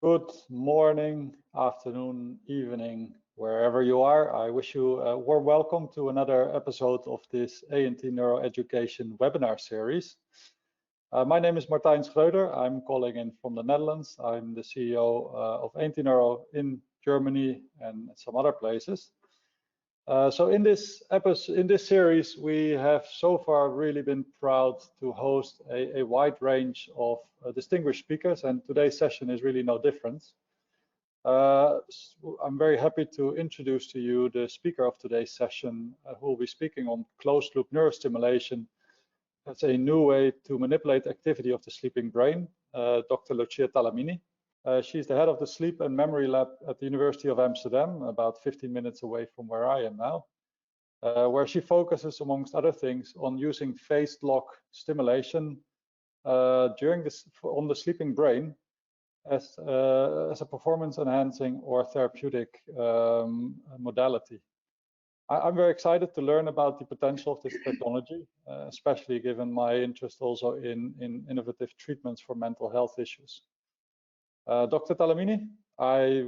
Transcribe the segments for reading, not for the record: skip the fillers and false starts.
Good morning, afternoon, evening, wherever you are. I wish you a warm welcome to another episode of this ANT Neuroeducation webinar series. My name is Martijn Schreuder. I'm calling in from the Netherlands. I'm the CEO of ANT Neuro in Germany and some other places. So in this series, we have so far really been proud to host a wide range of distinguished speakers, and today's session is really no different. I'm very happy to introduce to you the speaker of today's session, who will be speaking on closed-loop neurostimulation. That's a new way to manipulate activity of the sleeping brain, Dr. Lucia Talamini. She's the head of the Sleep and Memory Lab at the University of Amsterdam, about 15 minutes away from where I am now, where she focuses, amongst other things, on using phased lock stimulation on the sleeping brain as a performance-enhancing or therapeutic modality. I'm very excited to learn about the potential of this technology, especially given my interest also in innovative treatments for mental health issues. Dr. Talamini, I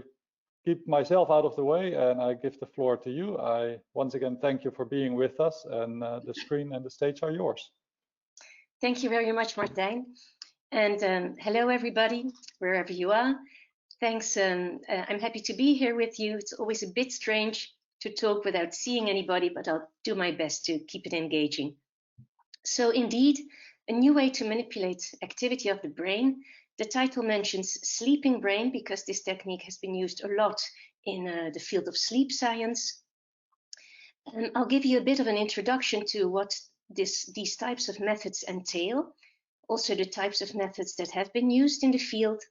keep myself out of the way and I give the floor to you. I once again thank you for being with us, and the screen and the stage are yours. Thank you very much, Martijn. And hello, everybody, wherever you are. Thanks. I'm happy to be here with you. It's always a bit strange to talk without seeing anybody, but I'll do my best to keep it engaging. So indeed, a new way to manipulate activity of the brain. The title mentions sleeping brain because this technique has been used a lot in the field of sleep science. And I'll give you a bit of an introduction to what these types of methods entail, also the types of methods that have been used in the field.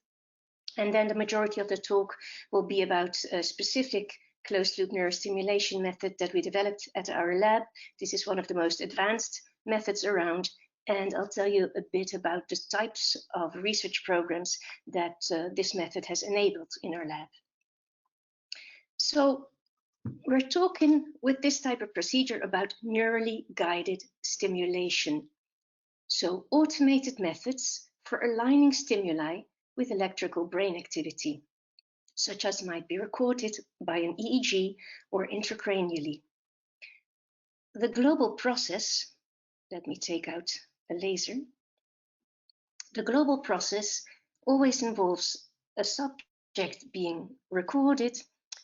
And then the majority of the talk will be about a specific closed-loop neurostimulation method that we developed at our lab. This is one of the most advanced methods around. And I'll tell you a bit about the types of research programs that this method has enabled in our lab. So we're talking with this type of procedure about neurally guided stimulation. So automated methods for aligning stimuli with electrical brain activity, such as might be recorded by an EEG or intracranially. The global process, let me take out a laser. The global process always involves a subject being recorded,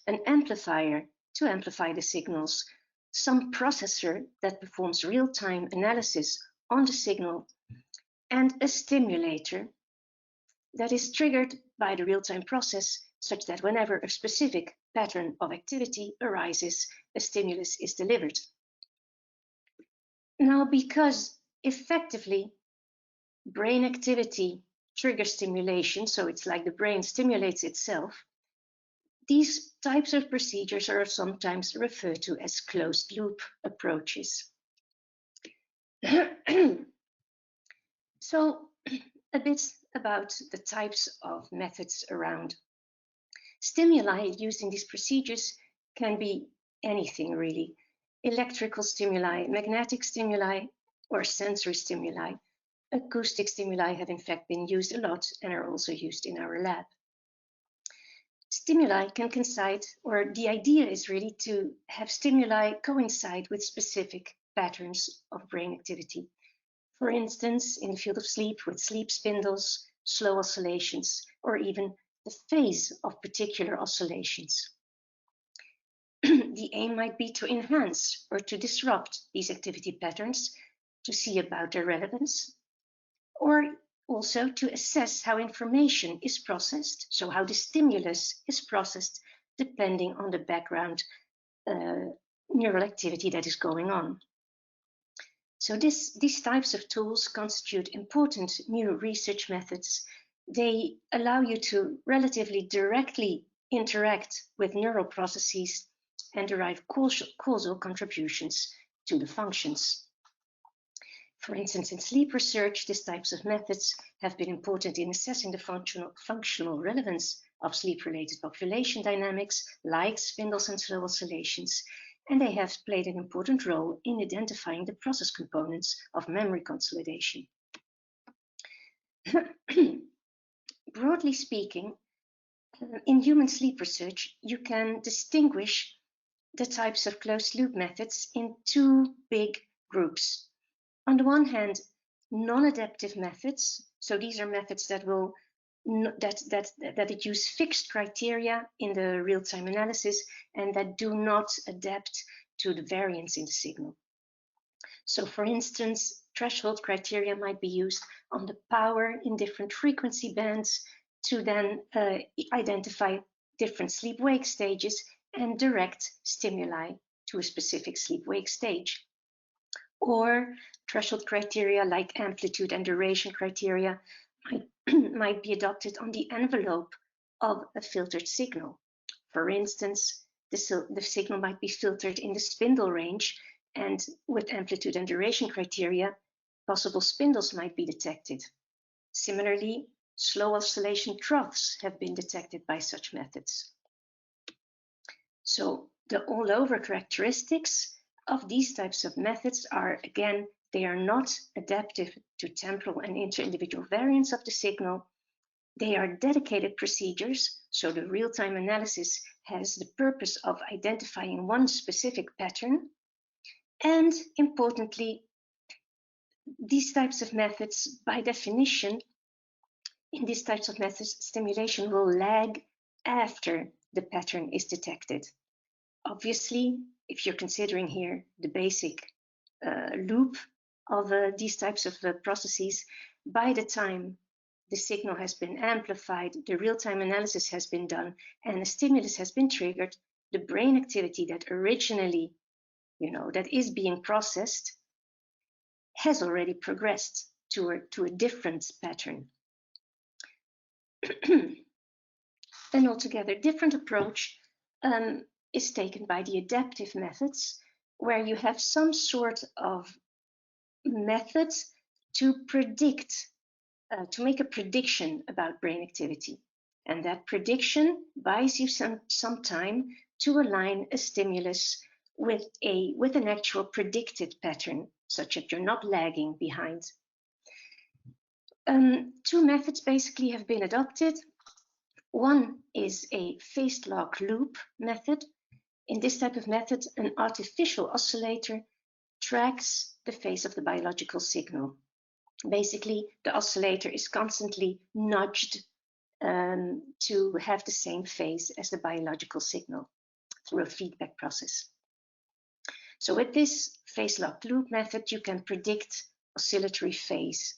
an amplifier to amplify the signals, some processor that performs real-time analysis on the signal, and a stimulator that is triggered by the real-time process, such that whenever a specific pattern of activity arises, a stimulus is delivered. Now, because effectively brain activity triggers stimulation, so it's like the brain stimulates itself, these types of procedures are sometimes referred to as closed-loop approaches. So a bit about the types of methods around. Stimuli used in these procedures can be anything really. Electrical stimuli, magnetic stimuli, or sensory stimuli. Acoustic stimuli have in fact been used a lot and are also used in our lab. Stimuli can coincide, or the idea is really to have stimuli coincide with specific patterns of brain activity. For instance, in the field of sleep, with sleep spindles, slow oscillations, or even the phase of particular oscillations. The aim might be to enhance or to disrupt these activity patterns, to see about their relevance, or also to assess how information is processed, so how the stimulus is processed depending on the background neural activity that is going on. So these types of tools constitute important new research methods. They allow you to relatively directly interact with neural processes and derive causal contributions to the functions. For instance, in sleep research, these types of methods have been important in assessing the functional relevance of sleep-related population dynamics, like spindles and slow oscillations, and they have played an important role in identifying the process components of memory consolidation. Broadly speaking, In human sleep research, you can distinguish the types of closed-loop methods in two big groups. On the one hand, non-adaptive methods. So these are methods that will that use fixed criteria in the real-time analysis and that do not adapt to the variance in the signal. So for instance, threshold criteria might be used on the power in different frequency bands to then identify different sleep-wake stages and direct stimuli to a specific sleep-wake stage. Or threshold criteria like amplitude and duration criteria might be adopted on the envelope of a filtered signal. For instance, the signal might be filtered in the spindle range, and with amplitude and duration criteria, possible spindles might be detected. Similarly, slow oscillation troughs have been detected by such methods. So the all-over characteristics of these types of methods are, again, they are not adaptive to temporal and inter-individual variance of the signal. They are dedicated procedures, so the real-time analysis has the purpose of identifying one specific pattern. And importantly, these types of methods, by definition, in these types of methods, stimulation will lag after the pattern is detected. Obviously, if you're considering here the basic loop of these types of processes, by the time the signal has been amplified, the real-time analysis has been done, and a stimulus has been triggered, the brain activity that originally, that is being processed has already progressed to a different pattern. An altogether different approach is taken by the adaptive methods, where you have some sort of method to predict, to make a prediction about brain activity. And that prediction buys you some time to align a stimulus with an actual predicted pattern, such that you're not lagging behind. Two methods basically have been adopted. One is a phased log loop method. In this type of method, an artificial oscillator tracks the phase of the biological signal. Basically, the oscillator is constantly nudged to have the same phase as the biological signal through a feedback process. So with this phase log loop method, you can predict oscillatory phase.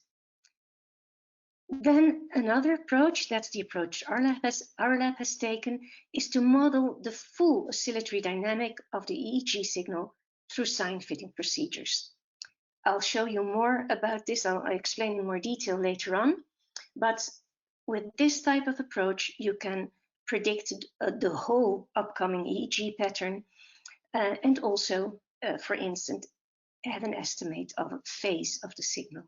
Then another approach, that's the approach our lab has taken, is to model the full oscillatory dynamic of the EEG signal through sign fitting procedures. I'll show you more about this. I'll explain in more detail later on. But with this type of approach, you can predict the whole upcoming EEG pattern and also, for instance, have an estimate of a phase of the signal.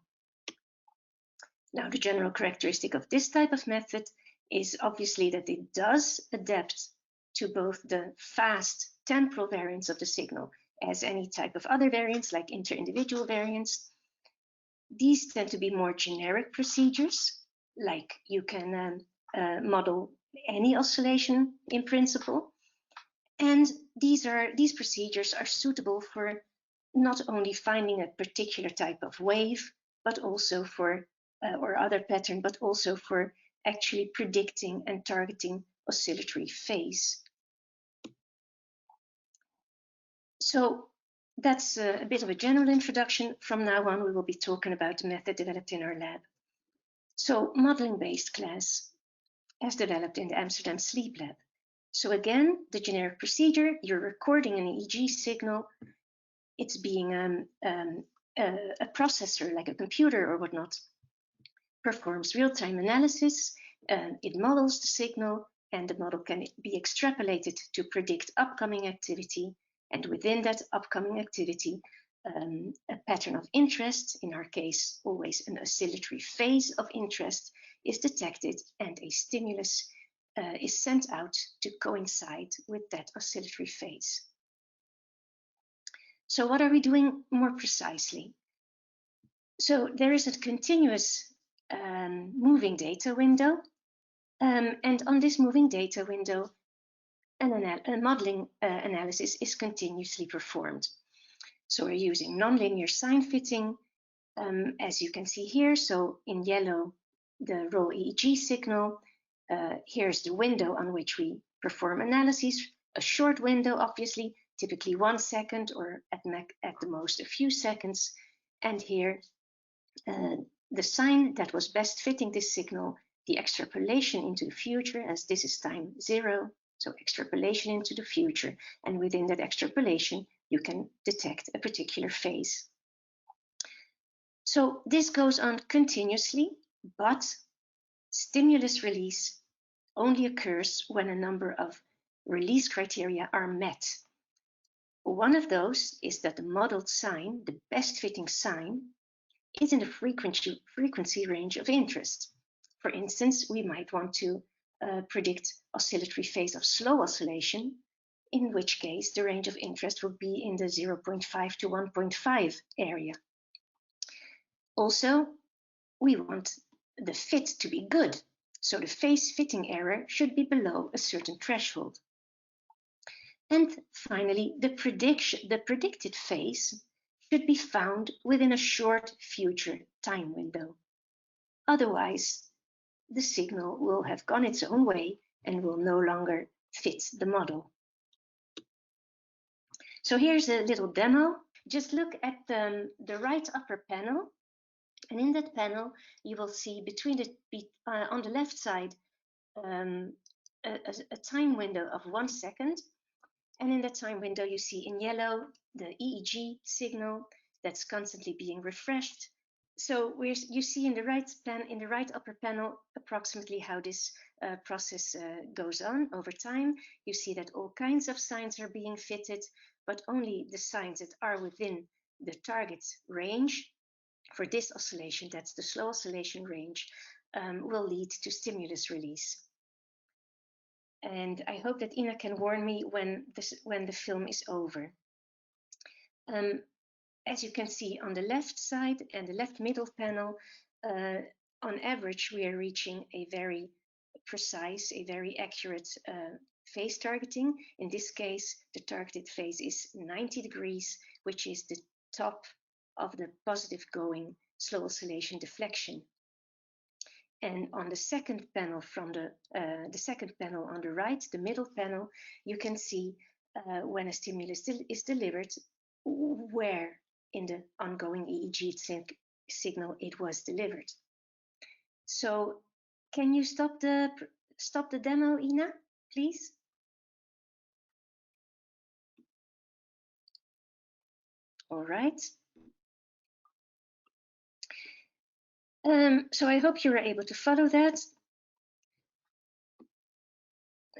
Now, the general characteristic of this type of method is obviously that it does adapt to both the fast temporal variance of the signal as any type of other variance, like inter-individual variance. These tend to be more generic procedures, like you can model any oscillation in principle. And these procedures are suitable for not only finding a particular type of wave, but also for or other pattern, but also for actually predicting and targeting oscillatory phase. So that's a bit of a general introduction. From now on, we will be talking about the method developed in our lab. So modeling-based class as developed in the Amsterdam Sleep Lab. So again, the generic procedure, you're recording an EEG signal. It's being a processor, like a computer or whatnot, performs real-time analysis, it models the signal, and the model can be extrapolated to predict upcoming activity, and within that upcoming activity, a pattern of interest, in our case, always an oscillatory phase of interest, is detected, and a stimulus is sent out to coincide with that oscillatory phase. So what are we doing more precisely? So there is a continuous moving data window And on this moving data window, a modeling analysis is continuously performed. So we're using nonlinear sign fitting, as you can see here. So in yellow, the raw EEG signal. Here's the window on which we perform analyses, a short window, obviously, typically 1 second or at the most a few seconds. And here, the sign that was best fitting this signal, the extrapolation into the future, as this is time 0, so extrapolation into the future. And within that extrapolation, you can detect a particular phase. So this goes on continuously, but stimulus release only occurs when a number of release criteria are met. One of those is that the modeled sign, the best fitting sign, is in the frequency range of interest. For instance, we might want to predict oscillatory phase of slow oscillation, in which case the range of interest would be in the 0.5 to 1.5 area. Also, we want the fit to be good, so the phase fitting error should be below a certain threshold. And finally, the predicted phase should be found within a short future time window. Otherwise, the signal will have gone its own way and will no longer fit the model. So here's a little demo. Just look at the right upper panel. And in that panel, you will see on the left side a time window of 1 second. And in that time window, you see in yellow the EEG signal that's constantly being refreshed. So you see in the right upper panel approximately how this process goes on over time. You see that all kinds of signs are being fitted, but only the signs that are within the target range. For this oscillation, that's the slow oscillation range, will lead to stimulus release. And I hope that Ina can warn me when the film is over. As you can see on the left side and the left middle panel, on average, we are reaching a very precise, a very accurate phase targeting. In this case, the targeted phase is 90 degrees, which is the top of the positive going slow oscillation deflection. And on the second panel the second panel on the right, the middle panel, you can see when a stimulus is delivered, where in the ongoing EEG signal it was delivered. So can you stop the demo, Ina, please? All right. So I hope you were able to follow that.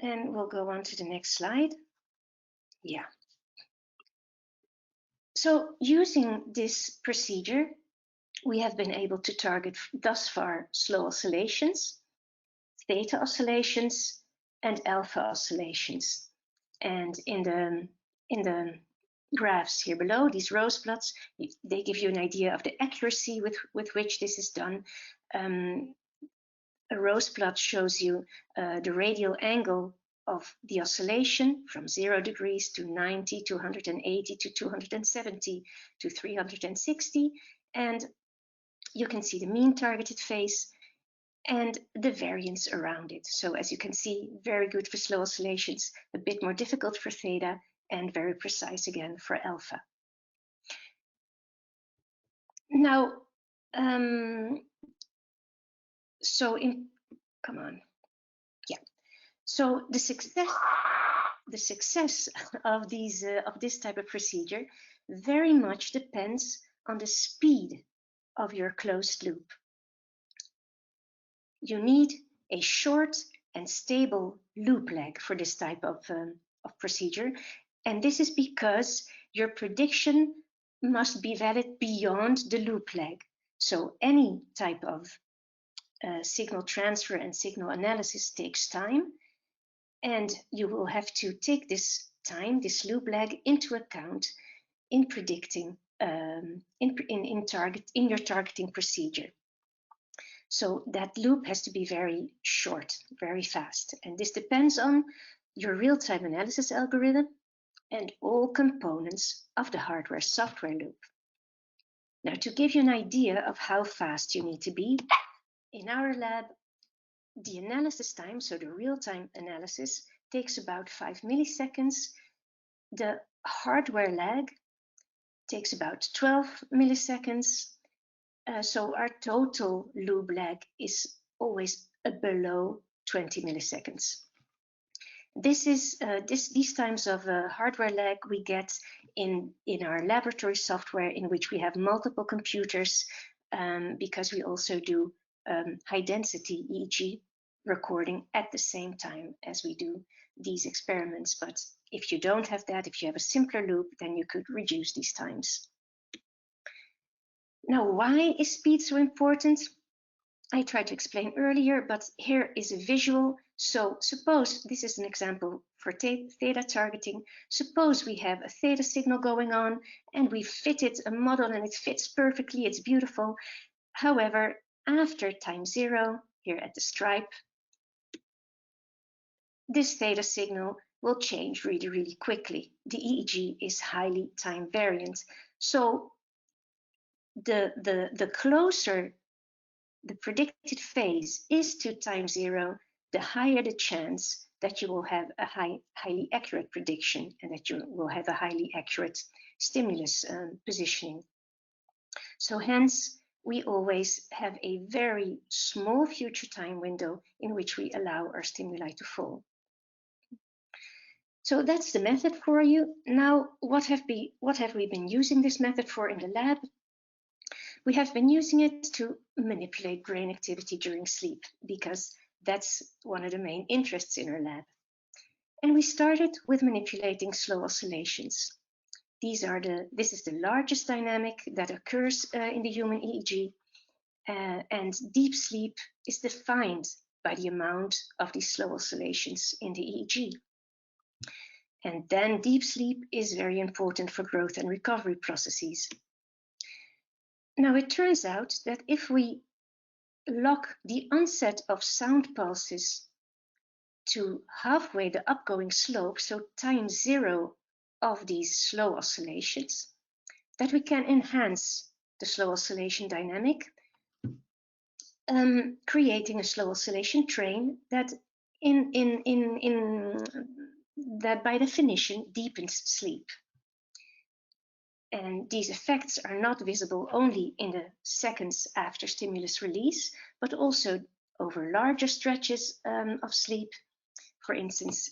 And we'll go on to the next slide. Yeah. So using this procedure, we have been able to target thus far slow oscillations, theta oscillations, and alpha oscillations. And in the graphs here below, these rose plots, they give you an idea of the accuracy with which this is done. A rose plot shows you the radial angle of the oscillation from 0 degrees to 90 to 180 to 270 to 360. And you can see the mean targeted phase and the variance around it. So as you can see, very good for slow oscillations, a bit more difficult for theta, and very precise again for alpha. Now, so the success of this type of procedure very much depends on the speed of your closed loop. You need a short and stable loop lag for this type of procedure, and this is because your prediction must be valid beyond the loop lag. So any type of signal transfer and signal analysis takes time, and you will have to take this time, this loop lag, into account in predicting in your targeting procedure. So that loop has to be very short, very fast. And this depends on your real-time analysis algorithm and all components of the hardware-software loop. Now, to give you an idea of how fast you need to be, in our lab, the analysis time, so the real-time analysis, takes about 5 milliseconds. The hardware lag takes about 12 milliseconds. So our total loop lag is always below 20 milliseconds. These times of hardware lag we get in our laboratory software, in which we have multiple computers, because we also do high density EEG recording at the same time as we do these experiments. But if you don't have that, if you have a simpler loop, then you could reduce these times. Now, why is speed so important? I tried to explain earlier, but here is a visual. So suppose this is an example for theta targeting. Suppose we have a theta signal going on and we fitted a model and it fits perfectly, it's beautiful. However, after time 0, here at the stripe, this theta signal will change really, really quickly. The EEG is highly time variant. So the closer the predicted phase is to time 0, the higher the chance that you will have a highly accurate prediction and that you will have a highly accurate stimulus positioning. So hence, we always have a very small future time window in which we allow our stimuli to fall. So that's the method for you. Now, what have we been using this method for in the lab? We have been using it to manipulate brain activity during sleep, because that's one of the main interests in our lab. And we started with manipulating slow oscillations. This is the largest dynamic that occurs in the human EEG, and deep sleep is defined by the amount of these slow oscillations in the EEG. And then deep sleep is very important for growth and recovery processes. Now, it turns out that if we lock the onset of sound pulses to halfway the upgoing slope, so time 0 of these slow oscillations, that we can enhance the slow oscillation dynamic, creating a slow oscillation train that that by definition deepens sleep. And these effects are not visible only in the seconds after stimulus release, but also over larger stretches of sleep. For instance,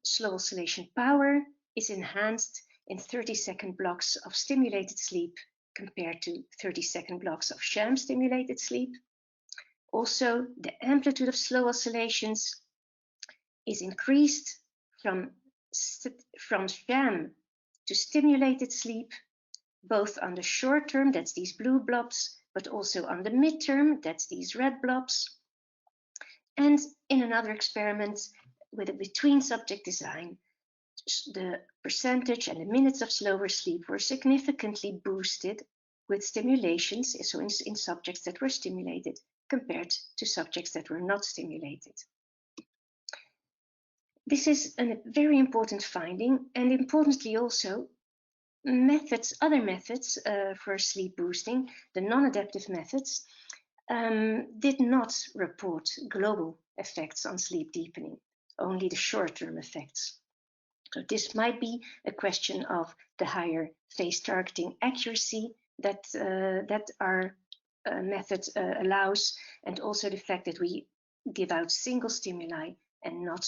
slow oscillation power is enhanced in 30-second blocks of stimulated sleep compared to 30-second blocks of sham stimulated sleep. Also, the amplitude of slow oscillations is increased from sham to stimulated sleep, both on the short term, that's these blue blobs, but also on the midterm, that's these red blobs. And in another experiment with a between subject design, the percentage and the minutes of slower sleep were significantly boosted with stimulations, so in subjects that were stimulated compared to subjects that were not stimulated. This is a very important finding, and importantly also, other methods for sleep boosting, the non-adaptive methods, did not report global effects on sleep deepening, only the short-term effects. So this might be a question of the higher phase targeting accuracy that our method allows, and also the fact that we give out single stimuli and not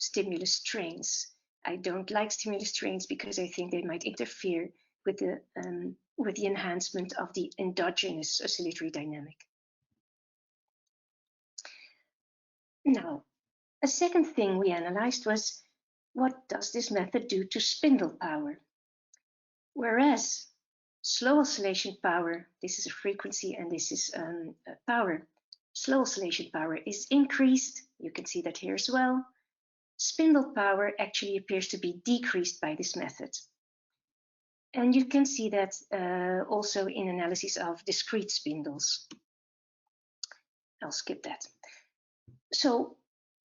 stimulus trains. I don't like stimulus trains because I think they might interfere with the enhancement of the endogenous oscillatory dynamic. Now, a second thing we analyzed was, what does this method do to spindle power? Whereas slow oscillation power, this is a frequency and this is power, slow oscillation power is increased, you can see that here as well. Spindle power actually appears to be decreased by this method. And you can see that also in analysis of discrete spindles. I'll skip that. So,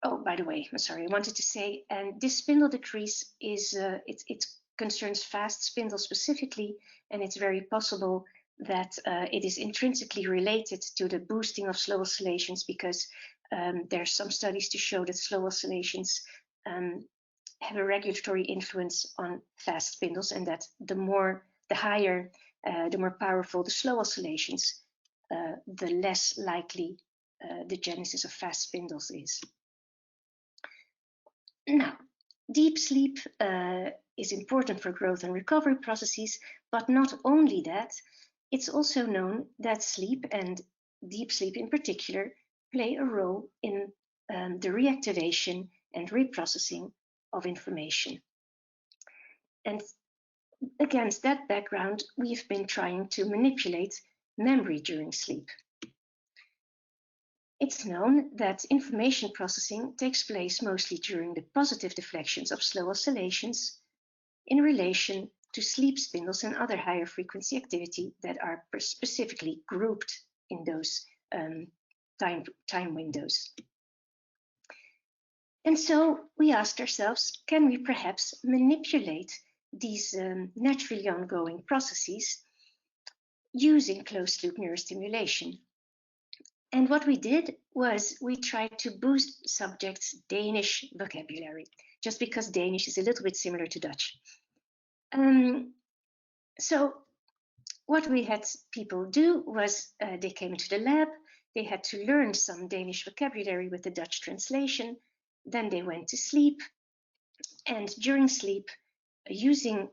oh, by the way, I'm sorry, I wanted to say, and this spindle decrease is, it concerns fast spindles specifically, and it's very possible that it is intrinsically related to the boosting of slow oscillations, because there's some studies to show that slow oscillations have a regulatory influence on fast spindles, and that the higher, the more powerful the slow oscillations, the less likely the genesis of fast spindles is. Now, deep sleep is important for growth and recovery processes, but not only that, it's also known that sleep, and deep sleep in particular, play a role in the reactivation and reprocessing of information. And against that background, we've been trying to manipulate memory during sleep. It's known that information processing takes place mostly during the positive deflections of slow oscillations in relation to sleep spindles and other higher frequency activity that are specifically grouped in those time windows. And so we asked ourselves, can we perhaps manipulate these naturally ongoing processes using closed-loop neurostimulation? And what we did was we tried to boost subjects' Danish vocabulary, just because Danish is a little bit similar to Dutch. So what we had people do was they came into the lab, they had to learn some Danish vocabulary with the Dutch translation, then they went to sleep, and during sleep, using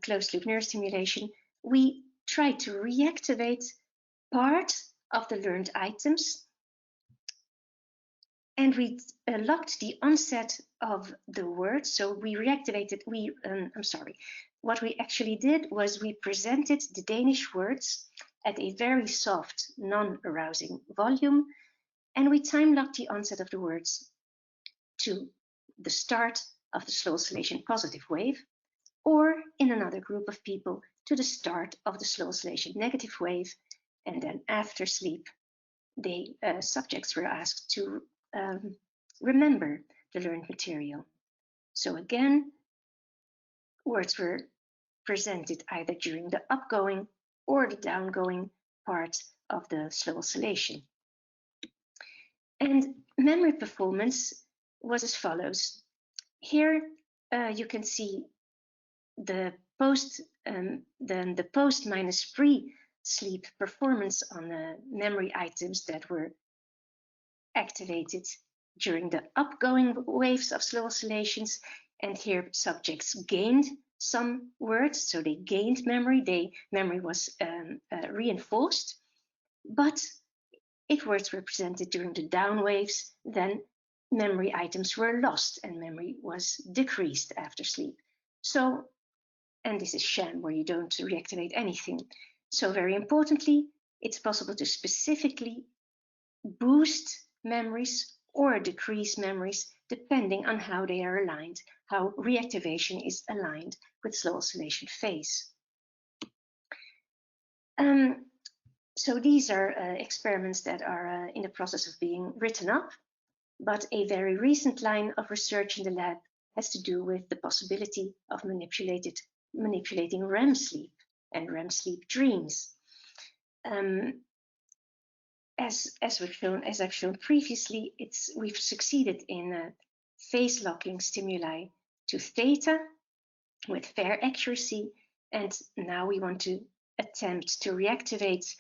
closed-loop neurostimulation, we tried to reactivate part of the learned items, and we locked the onset of the word. So we reactivated, what we actually did was we presented the Danish words at a very soft, non-arousing volume, and we time-locked the onset of the words to the start of the slow oscillation positive wave, or in another group of people to the start of the slow oscillation negative wave, and then after sleep, the subjects were asked to remember the learned material. So again, words were presented either during the upgoing or the downgoing part of the slow oscillation. And memory performance was as follows. Here you can see the post minus pre-sleep performance on memory items that were activated during the upgoing waves of slow oscillations. And here subjects gained some words, so they gained memory. Memory was reinforced, but if words were presented during the down waves, then memory items were lost and memory was decreased after sleep. So, and this is sham, where you don't reactivate anything. So very importantly, it's possible to specifically boost memories or decrease memories depending on how they are aligned, how reactivation is aligned with slow oscillation phase. So these are experiments that are in the process of being written up, but a very recent line of research in the lab has to do with the possibility of manipulating REM sleep and REM sleep dreams. As I've shown previously, we've succeeded in phase locking stimuli to theta with fair accuracy, and now we want to attempt to reactivate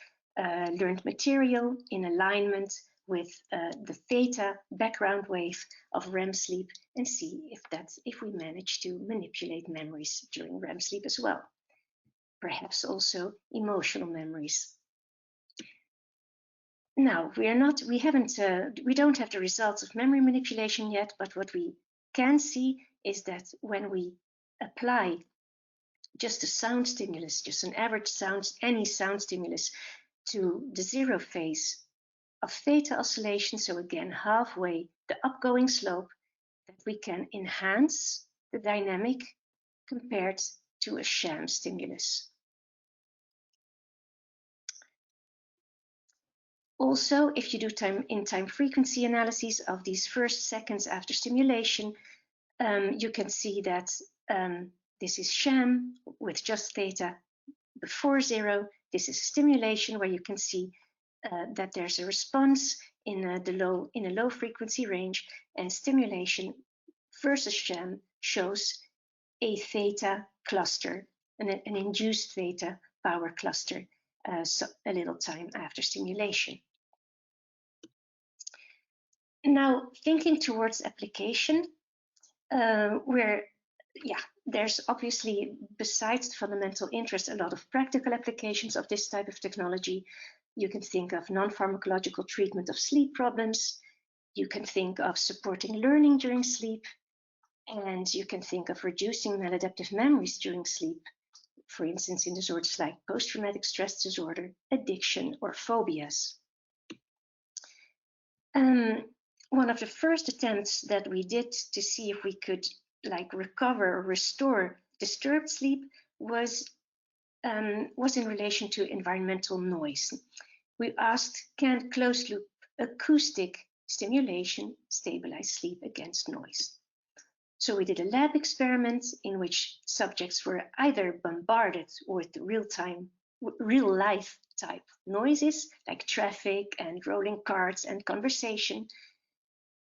learned material in alignment with the theta background wave of REM sleep, and see if we manage to manipulate memories during REM sleep as well. Perhaps also emotional memories. Now, we don't have the results of memory manipulation yet, but what we can see is that when we apply just a sound stimulus, just an average sound, any sound stimulus, to the zero phase of theta oscillation, so again halfway the upgoing slope, that we can enhance the dynamic compared to a sham stimulus. Also, if you do time frequency analysis of these first seconds after stimulation, you can see that this is sham with just theta before 0. This is stimulation, where you can see that there's a response in a low frequency range, and stimulation versus sham shows a theta cluster, an induced theta power cluster, so a little time after stimulation. Now, thinking towards application, there's obviously, besides the fundamental interest, a lot of practical applications of this type of technology. You can think of non-pharmacological treatment of sleep problems. You can think of supporting learning during sleep. And you can think of reducing maladaptive memories during sleep, for instance, in disorders like post-traumatic stress disorder, addiction, or phobias. One of the first attempts that we did to see if we could recover or restore disturbed sleep was in relation to environmental noise. We asked, can closed-loop acoustic stimulation stabilize sleep against noise? So we did a lab experiment in which subjects were either bombarded with real-life type noises like traffic and rolling carts and conversation,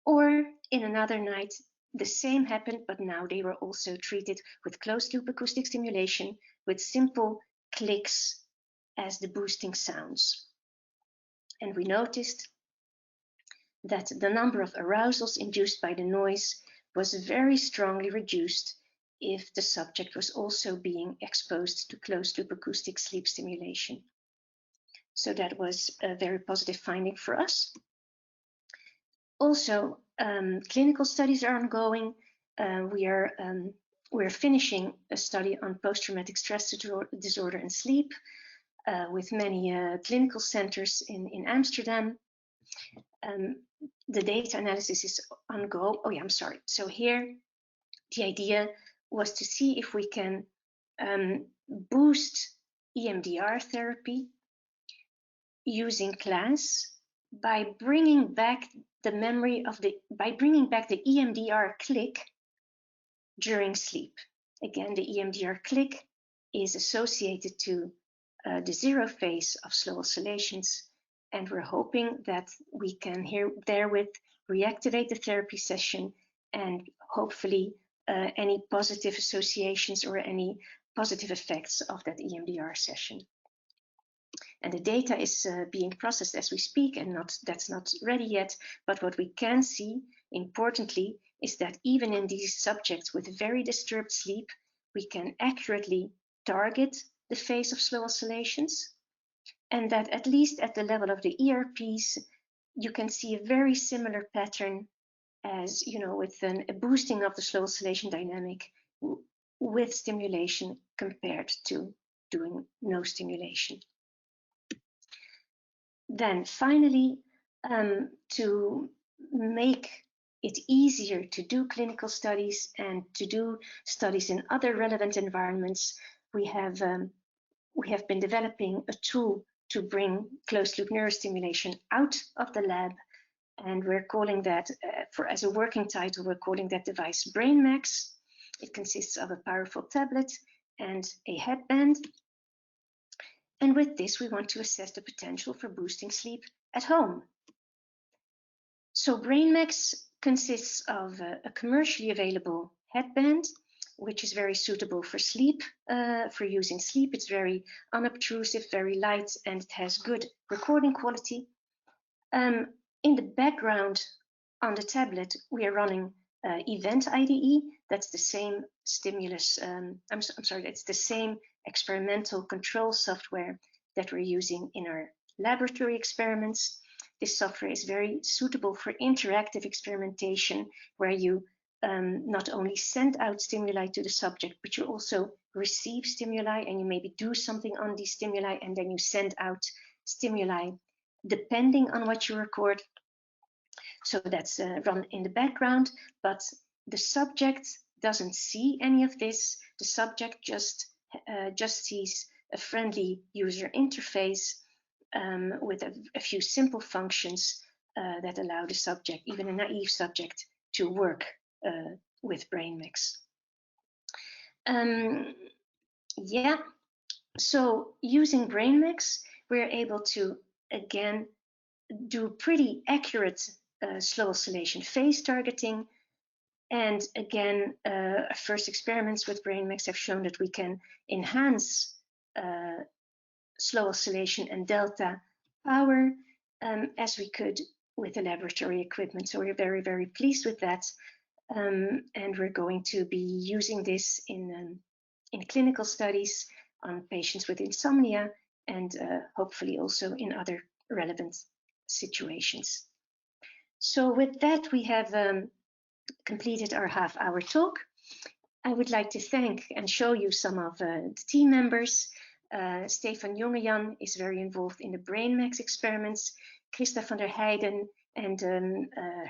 or in another night the same happened, but now they were also treated with closed-loop acoustic stimulation with simple clicks as the boosting sounds. And we noticed that the number of arousals induced by the noise was very strongly reduced if the subject was also being exposed to closed-loop acoustic sleep stimulation. So that was a very positive finding for us. Also, clinical studies are ongoing. We're finishing a study on post-traumatic stress disorder and sleep with many clinical centers in Amsterdam. The data analysis is ongoing. Oh yeah, I'm sorry. So here, the idea was to see if we can boost EMDR therapy using class by bringing back the memory of the EMDR click during sleep. Again, the EMDR click is associated to the 0 phase of slow oscillations, and we're hoping that we can therewith reactivate the therapy session and hopefully any positive associations or any positive effects of that EMDR session. And the data is being processed as we speak, and that's not ready yet. But what we can see, importantly, is that even in these subjects with very disturbed sleep, we can accurately target the phase of slow oscillations, and that at least at the level of the ERPs, you can see a very similar pattern as, with a boosting of the slow oscillation dynamic with stimulation compared to doing no stimulation. Then finally, to make it easier to do clinical studies and to do studies in other relevant environments, we have been developing a tool to bring closed-loop neurostimulation out of the lab, and we're calling that, as a working title, we're calling that device BrainMax. It consists of a powerful tablet and a headband. And with this, we want to assess the potential for boosting sleep at home. So BrainMax consists of a commercially available headband, which is very suitable for sleep, for use in sleep. It's very unobtrusive, very light, and it has good recording quality. In the background on the tablet, we are running Event IDE. That's the same stimulus. I'm sorry, that's the same experimental control software that we're using in our laboratory experiments. This software is very suitable for interactive experimentation, where you not only send out stimuli to the subject, but you also receive stimuli, and you maybe do something on these stimuli, and then you send out stimuli depending on what you record. So that's run in the background, but the subject doesn't see any of this. The subject just sees a friendly user interface with a few simple functions that allow the subject, even a naive subject, to work with BrainMax. Yeah, so using BrainMax, we're able to, again, do pretty accurate slow oscillation phase targeting. And again, first experiments with BrainMax have shown that we can enhance slow oscillation and delta power as we could with the laboratory equipment. So we're very, very pleased with that. And we're going to be using this in clinical studies on patients with insomnia and hopefully also in other relevant situations. So with that, we have completed our half-hour talk. I would like to thank and show you some of the team members. Stefan Jongejan is very involved in the BrainMax experiments. Christa van der Heijden and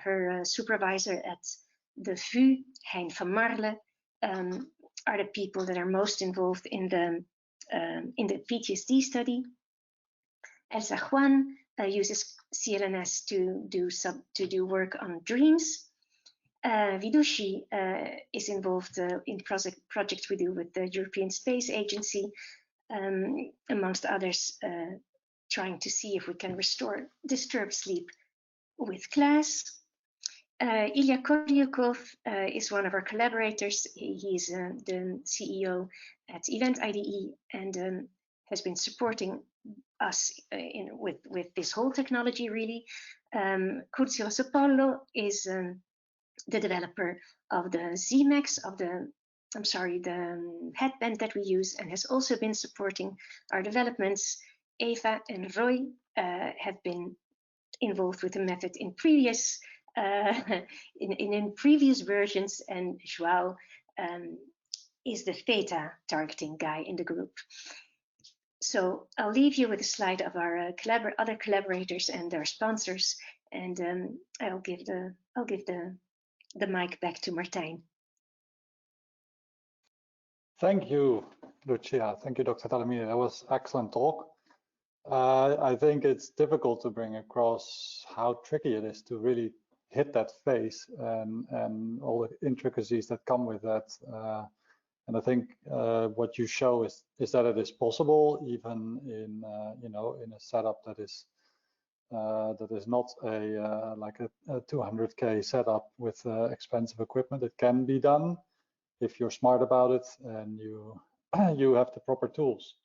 her supervisor at the VU, Hein van Marle, are the people that are most involved in the PTSD study. Elsa Juan uses CLNS to do work on dreams. Vidushi is involved in projects we do with the European Space Agency, amongst others, trying to see if we can restore disturbed sleep with class. Ilya Koryukov is one of our collaborators. He's the CEO at Event IDE and has been supporting us with this whole technology, really. Curzio Sopollo is the developer of the ZMax, the headband that we use, and has also been supporting our developments. Eva and Roy have been involved with the method in previous in previous versions, and João is the theta targeting guy in the group. So I'll leave you with a slide of our other collaborators and their sponsors, and I'll give the mic back to Martijn. Thank you, Lucia. Thank you, Dr. Talamini. That was excellent talk. I think it's difficult to bring across how tricky it is to really hit that phase and all the intricacies that come with that. And I think what you show is that it is possible, even in in a setup that is not like a 200K setup with expensive equipment. It can be done if you're smart about it and you have the proper tools.